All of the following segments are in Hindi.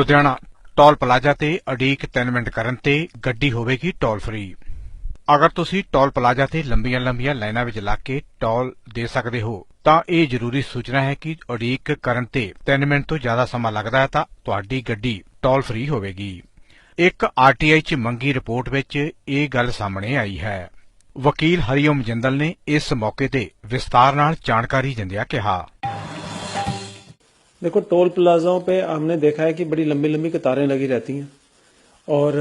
ਲੁਧਿਆਣਾ ਟੋਲ ਪਲਾਜ਼ਾ ਤੇ ਅਡੀਕ 3 ਮਿੰਟ ਕਰਨ ਤੇ ਗੱਡੀ ਹੋਵੇਗੀ ਟੋਲ ਫ੍ਰੀ। ਅਗਰ ਤੁਸੀਂ ਟੋਲ ਪਲਾਜ਼ਾ ਤੇ ਲੰਬੀਆਂ ਲਾਈਨਾਂ ਵਿੱਚ ਲੱਗ ਕੇ ਟੋਲ ਦੇ ਸਕਦੇ ਹੋ ਤਾਂ ਇਹ ਜ਼ਰੂਰੀ ਸੂਚਨਾ ਹੈ ਕਿ ਅਡੀਕ ਕਰਨ ਤੇ 3 ਮਿੰਟ ਤੋਂ ਜ਼ਿਆਦਾ ਸਮਾਂ ਲੱਗਦਾ ਹੈ ਤਾਂ ਤੁਹਾਡੀ ਗੱਡੀ ਟੋਲ ਫ੍ਰੀ ਹੋਵੇਗੀ। ਇੱਕ ਆਰਟੀਆਈ 'ਚ ਮੰਗੀ ਰਿਪੋਰਟ ਵਿੱਚ ਇਹ ਗੱਲ ਸਾਹਮਣੇ ਆਈ ਹੈ। ਵਕੀਲ ਹਰੀਓਮ ਜਿੰਦਲ ਨੇ ਇਸ ਮੌਕੇ ਤੇ ਵਿਸਤਾਰ ਨਾਲ ਜਾਣਕਾਰੀ ਦਿੰਦਿਆਂ ਕਿਹਾ। देखो, टोल प्लाजाओं पे हमने देखा है कि बड़ी लंबी लंबी कतारें लगी रहती हैं और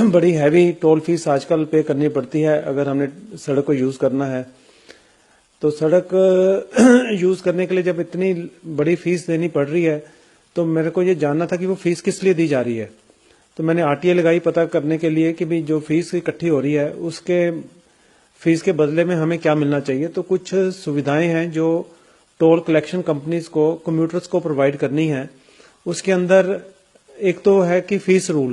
बड़ी हैवी टोल फीस आजकल पे करनी पड़ती है अगर हमने सड़क को यूज़ करना है। तो सड़क यूज़ करने के लिए जब इतनी बड़ी फीस देनी पड़ रही है तो मेरे को ये जानना था कि वो फीस किस लिए दी जा रही है। तो मैंने आरटीआई लगाई पता करने के लिए कि भाई जो फीस इकट्ठी हो रही है उसके फीस के बदले में हमें क्या मिलना चाहिए। तो कुछ सुविधाएं हैं जो टोल कलेक्शन कंपनीज को कम्यूटर्स को प्रोवाइड करनी है। उसके अंदर एक तो है कि फीस रूल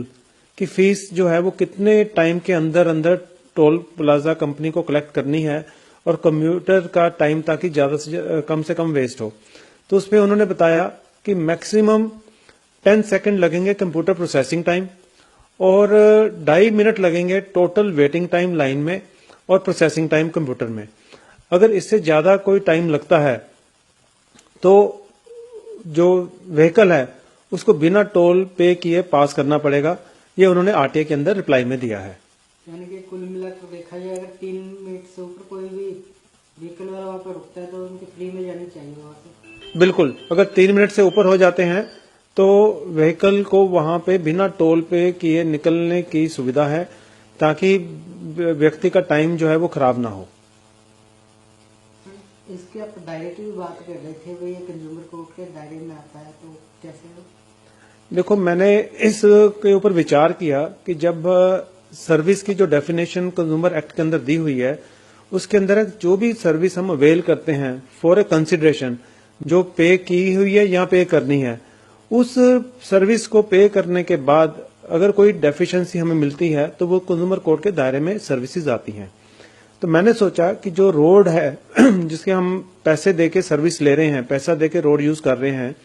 कि फीस जो है वो कितने टाइम के अंदर अंदर टोल प्लाजा कंपनी को कलेक्ट करनी है और कम्यूटर का टाइम ताकि ज्यादा से कम वेस्ट हो। तो उसमें उन्होंने बताया कि मैक्सिमम 10 सेकंड लगेंगे कंप्यूटर प्रोसेसिंग टाइम और 2.5 मिनट लगेंगे टोटल वेटिंग टाइम लाइन में और प्रोसेसिंग टाइम कंप्यूटर में। अगर इससे ज्यादा कोई टाइम लगता है तो जो व्हीकल है उसको बिना टोल पे किए पास करना पड़ेगा। ये उन्होंने आरटीआई के अंदर रिप्लाई में दिया है। यानी कि कुल मिलाकर देखा जाए अगर 3 मिनट से ऊपर कोई भी व्हीकल वाला वहाँ पर रुकता है तो उनकी फ्री में जानी चाहिए वहाँ से। बिल्कुल, अगर 3 मिनट से ऊपर हो जाते हैं तो व्हीकल को वहां पे बिना टोल पे किए निकलने की सुविधा है ताकि व्यक्ति का टाइम जो है वो खराब ना हो। इसके आप डायरेक्ट भी बात कर रहे थे, भाई ये कंज्यूमर कोर्ट के दायरे में आता है तो कैसे हो? देखो, मैंने इसके ऊपर विचार किया कि जब सर्विस की जो डेफिनेशन कंज्यूमर एक्ट के अंदर दी हुई है उसके अंदर जो भी सर्विस हम अवेल करते हैं फॉर ए कंसिडरेशन जो पे की हुई है या पे करनी है, उस सर्विस को पे करने के बाद अगर कोई डेफिशिएंसी हमें मिलती है तो वो कंज्यूमर कोर्ट के दायरे में सर्विसेज आती हैं। तो मैंने सोचा कि जो रोड है जिसके हम पैसे देके सर्विस ले रहे हैं, पैसा देके रोड यूज कर रहे हैं,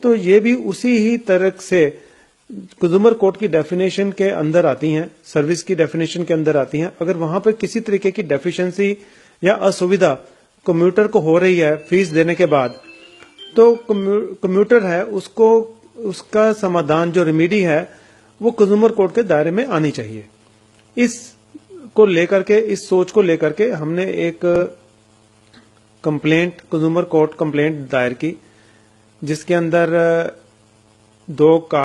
तो ये भी उसी ही तरह से कंज्यूमर कोर्ट की डेफिनेशन के अंदर आती हैं, सर्विस की डेफिनेशन के अंदर आती हैं। अगर वहां पर किसी तरीके की डेफिशिएंसी या असुविधा कम्यूटर को हो रही है फीस देने के बाद, तो कम्यूटर है उसको उसका समाधान जो रेमेडी है वो कंज्यूमर कोर्ट के दायरे में आनी चाहिए। इस सोच को लेकर के हमने एक कंप्लेंट कंज्यूमर कोर्ट कंप्लेंट दायर की जिसके अंदर 2